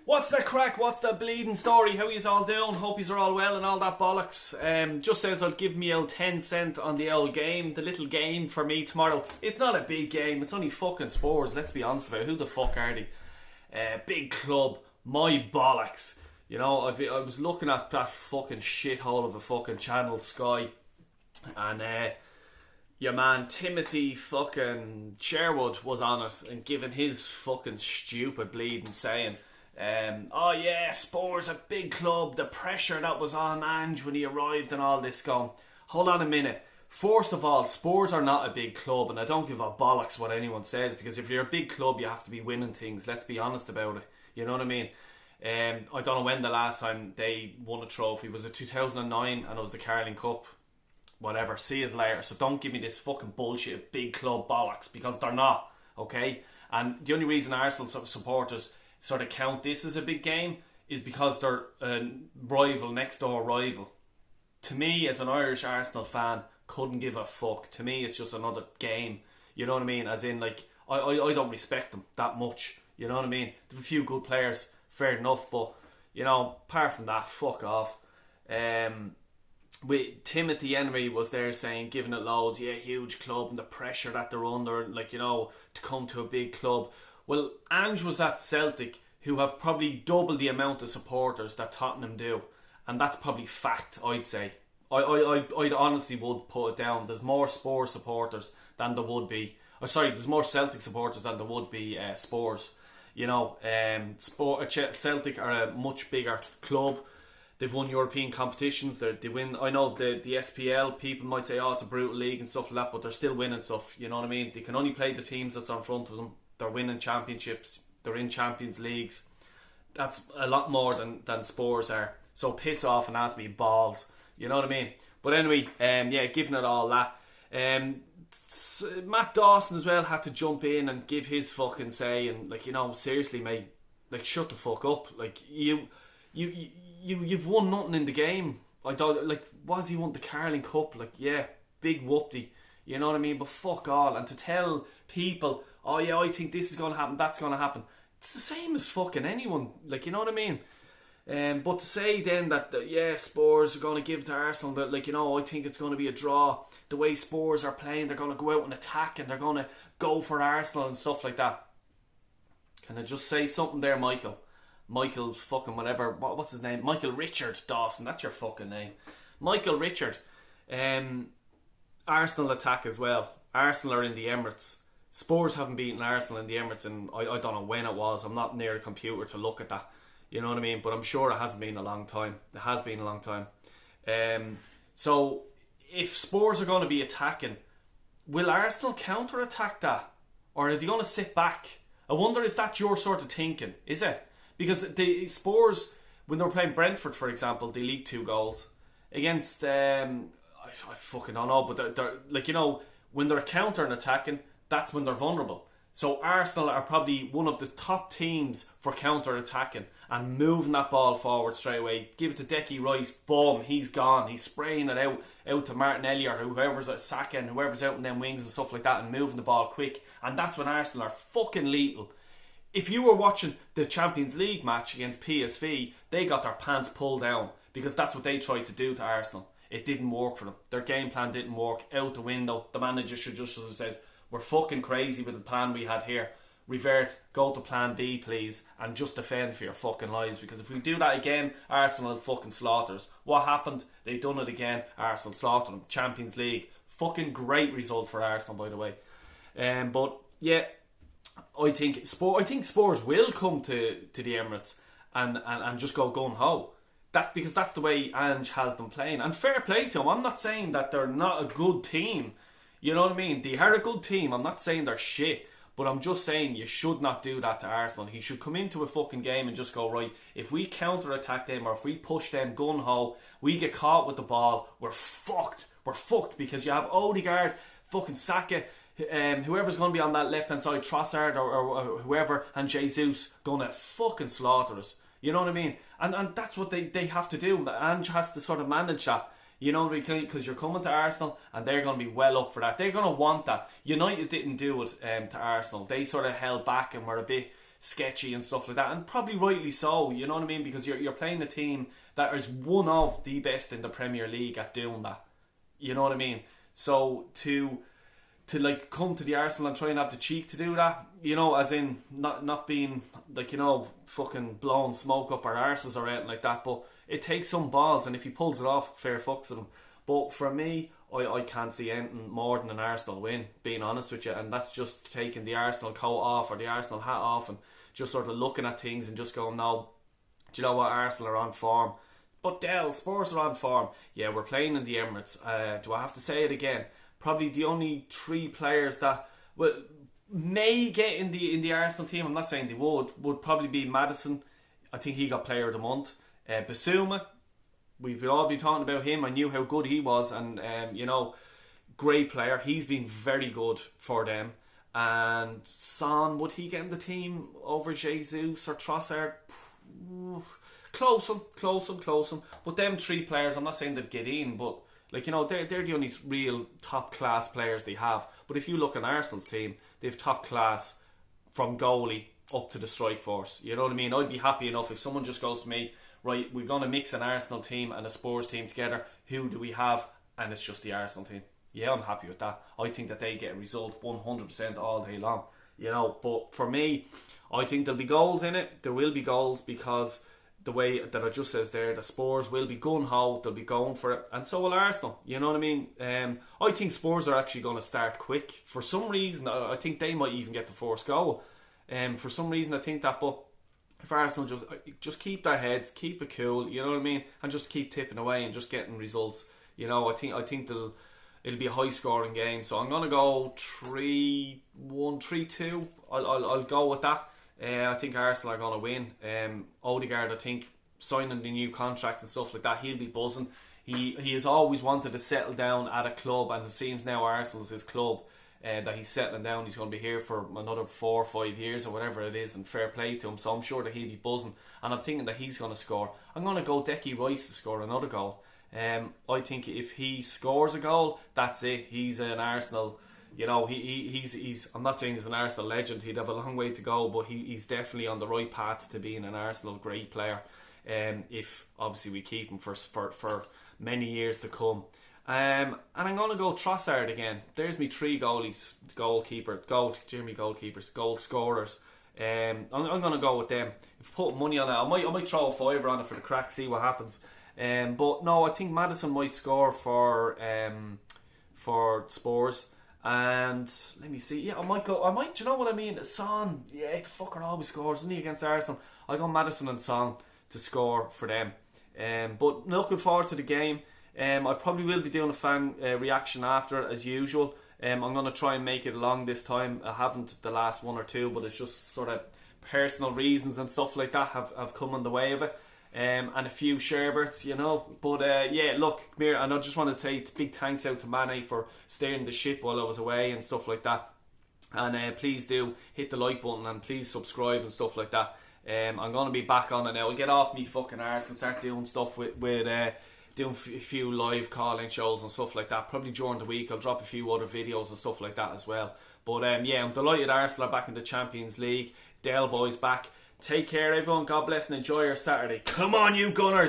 What's the crack? What's the bleeding story? How yous all doing? Hope yous are all well and all that bollocks. Just says I'll give me old 10 cent on the old game, the little game for me tomorrow. It's not a big game, it's only fucking Spurs, let's be honest about it. Who the fuck are they? Big club, my bollocks. You know, I was looking at that fucking shithole of a fucking Channel Sky, and your man Timothy fucking Sherwood was on it and giving his fucking stupid bleeding saying, oh yeah, Spurs a big club, the pressure that was on Ange when he arrived and all this going. Hold on a minute. First of all, Spurs are not a big club, and I don't give a bollocks what anyone says, because if you're a big club you have to be winning things, let's be honest about it, you know what I mean? I don't know when the last time they won a trophy. Was it 2009 and it was the Carling Cup? Whatever, see us later. So don't give me this fucking bullshit big club bollocks, because they're not, okay? And the only reason Arsenal supporters sort of count this as a big game is because they're a rival, next door rival. To me, as an Irish Arsenal fan, couldn't give a fuck. To me, it's just another game, you know what I mean? As in, like, I don't respect them that much, you know what I mean? There's a few good players, fair enough, but, you know, apart from that, fuck off. With Timothy Henry was there saying, giving it loads, yeah, huge club and the pressure that they're under, like, you know, to come to a big club. Well, Ange was at Celtic, who have probably double the amount of supporters that Tottenham do, and that's probably fact, I'd say. I honestly would put it down. There's more Spurs supporters than there would be. There's more Celtic supporters than there would be Spurs. You know, Celtic are a much bigger club. They've won European competitions. They win. I know the SPL people might say, oh, it's a brutal league and stuff like that, but they're still winning stuff. You know what I mean? They can only play the teams that's in front of them. They're winning championships. They're in Champions Leagues. That's a lot more than Spurs are. So piss off and ask me balls. You know what I mean? But anyway, yeah, giving it all that. Matt Dawson as well had to jump in and give his fucking say, and, like, you know, seriously, mate, like, shut the fuck up. Like, you've won nothing in the game. I thought, like, was he won the Carling Cup? Like, yeah, big whoopty. You know what I mean? But fuck all. And to tell people, oh yeah, I think this is going to happen, that's going to happen. It's the same as fucking anyone. Like, you know what I mean? But to say then that, yeah, Spurs are going to give to Arsenal, that, like, you know, I think it's going to be a draw. The way Spurs are playing, they're going to go out and attack and they're going to go for Arsenal and stuff like that. Can I just say something there, Michael? Michael fucking whatever, what's his name? Michael Richard Dawson, that's your fucking name. Michael Richard. Arsenal attack as well. Arsenal are in the Emirates. Spurs haven't beaten Arsenal in the Emirates, and I don't know when it was. I'm not near a computer to look at that. You know what I mean? But I'm sure it hasn't been a long time. It has been a long time. So if Spurs are going to be attacking, will Arsenal counter-attack that? Or are they going to sit back? I wonder, is that your sort of thinking? Is it? Because the Spurs, when they were playing Brentford, for example, they leaked 2 goals. Against, I fucking don't know, but they're like, you know, when they're countering attacking, that's when they're vulnerable. So Arsenal are probably one of the top teams for counter-attacking and moving that ball forward straight away. Give it to Decky Rice, boom, he's gone. He's spraying it out to Martinelli or whoever's at Saka and whoever's out in them wings and stuff like that, and moving the ball quick. And that's when Arsenal are fucking lethal. If you were watching the Champions League match against PSV, they got their pants pulled down because that's what they tried to do to Arsenal. It didn't work for them. Their game plan didn't work. Out the window. The manager should just says, we're fucking crazy with the plan we had here. Revert, go to plan B, please, and just defend for your fucking lives, because if we do that again, Arsenal fucking slaughters. What happened? They done it again. Arsenal slaughtered them. Champions League. Fucking great result for Arsenal, by the way. But yeah, I think Spurs will come to the Emirates and just go gung-ho. Because that's the way Ange has them playing. And fair play to them. I'm not saying that they're not a good team. You know what I mean? They are a good team. I'm not saying they're shit. But I'm just saying you should not do that to Arsenal. He should come into a fucking game and just go, right, if we counter-attack them or if we push them gun-ho, we get caught with the ball, we're fucked. We're fucked, because you have Odegaard, fucking Saka, whoever's going to be on that left-hand side, Trossard or whoever, and Jesus going to fucking slaughter us. You know what I mean? And that's what they have to do. Ange has to sort of manage that. You know, because you're coming to Arsenal and they're going to be well up for that. They're going to want that. United didn't do it to Arsenal. They sort of held back and were a bit sketchy and stuff like that, and probably rightly so. You know what I mean? Because you're playing a team that is one of the best in the Premier League at doing that. You know what I mean? So to like come to the Arsenal and try and have the cheek to do that, you know, as in not being like, you know, fucking blowing smoke up our arses or anything like that, but it takes some balls, and if he pulls it off, fair fucks to him. But for me, I can't see anything more than an Arsenal win, being honest with you, and that's just taking the Arsenal coat off or the Arsenal hat off and just sort of looking at things and just going, no, do you know what, Arsenal are on form. But Dell, Spurs are on form. Yeah, we're playing in the Emirates. Do I have to say it again? Probably the only 3 players that may get in the Arsenal team, I'm not saying they would probably be Maddison. I think he got player of the month. Basuma, we've all been talking about him. I knew how good he was, and you know, great player. He's been very good for them. And Son, would he get in the team over Jesus or Trossard? Close him. But them 3 players, I'm not saying they'd get in, but like, you know, they're the only real top class players they have. But if you look at Arsenal's team, they've top class from goalie up to the strike force. You know what I mean? I'd be happy enough if someone just goes to me, right, we're going to mix an Arsenal team and a Spurs team together. Who do we have? And it's just the Arsenal team. Yeah, I'm happy with that. I think that they get a result 100% all day long. You know, but for me, I think there'll be goals in it. There will be goals because the way that I just says there, the Spurs will be gung-ho, they'll be going for it, and so will Arsenal. You know what I mean? I think Spurs are actually going to start quick. For some reason, I think they might even get the first goal. For some reason, I think that, but if Arsenal just keep their heads, keep it cool, you know what I mean, and just keep tipping away and just getting results, you know, I think it'll be a high scoring game. So I'm going to go 3-1, 3-2. I'll go with that. I think Arsenal are going to win. Odegaard, I think, signing the new contract and stuff like that, he'll be buzzing. He has always wanted to settle down at a club, and it seems now Arsenal's his club, that he's settling down. He's going to be here for another 4 or 5 years or whatever it is, and fair play to him. So I'm sure that he'll be buzzing, and I'm thinking that he's going to score. I'm going to go Decky Rice to score another goal. I think if he scores a goal, that's it. He's an Arsenal. You know, he's. I'm not saying he's an Arsenal legend. He'd have a long way to go, but he's definitely on the right path to being an Arsenal great player. If obviously we keep him for many years to come. And I'm going to go Trossard again. There's me 3 goalies, goal scorers. I'm going to go with them. If I put money on it, I might throw a fiver on it for the crack, see what happens. But no, I think Maddison might score for Spurs. And let me see. Yeah, I might. Do you know what I mean? Son, yeah, the fucker always scores, isn't he, against Arsenal? I go Maddison and Son to score for them. But looking forward to the game. I probably will be doing a fan reaction after it as usual. I'm going to try and make it long this time. I haven't the last 1 or 2, but it's just sort of personal reasons and stuff like that have come in the way of it. And a few sherbets, you know. But yeah, look, come here, and I just want to say big thanks out to Mane for steering the ship while I was away and stuff like that. And please do hit the like button and please subscribe and stuff like that. I'm going to be back on it now. I'll get off me fucking arse and start doing stuff with doing a few live call-in shows and stuff like that. Probably during the week I'll drop a few other videos and stuff like that as well. But yeah, I'm delighted Arsenal are back in the Champions League. Dale boys back. Take care everyone, God bless, and enjoy your Saturday. Come on you Gunners!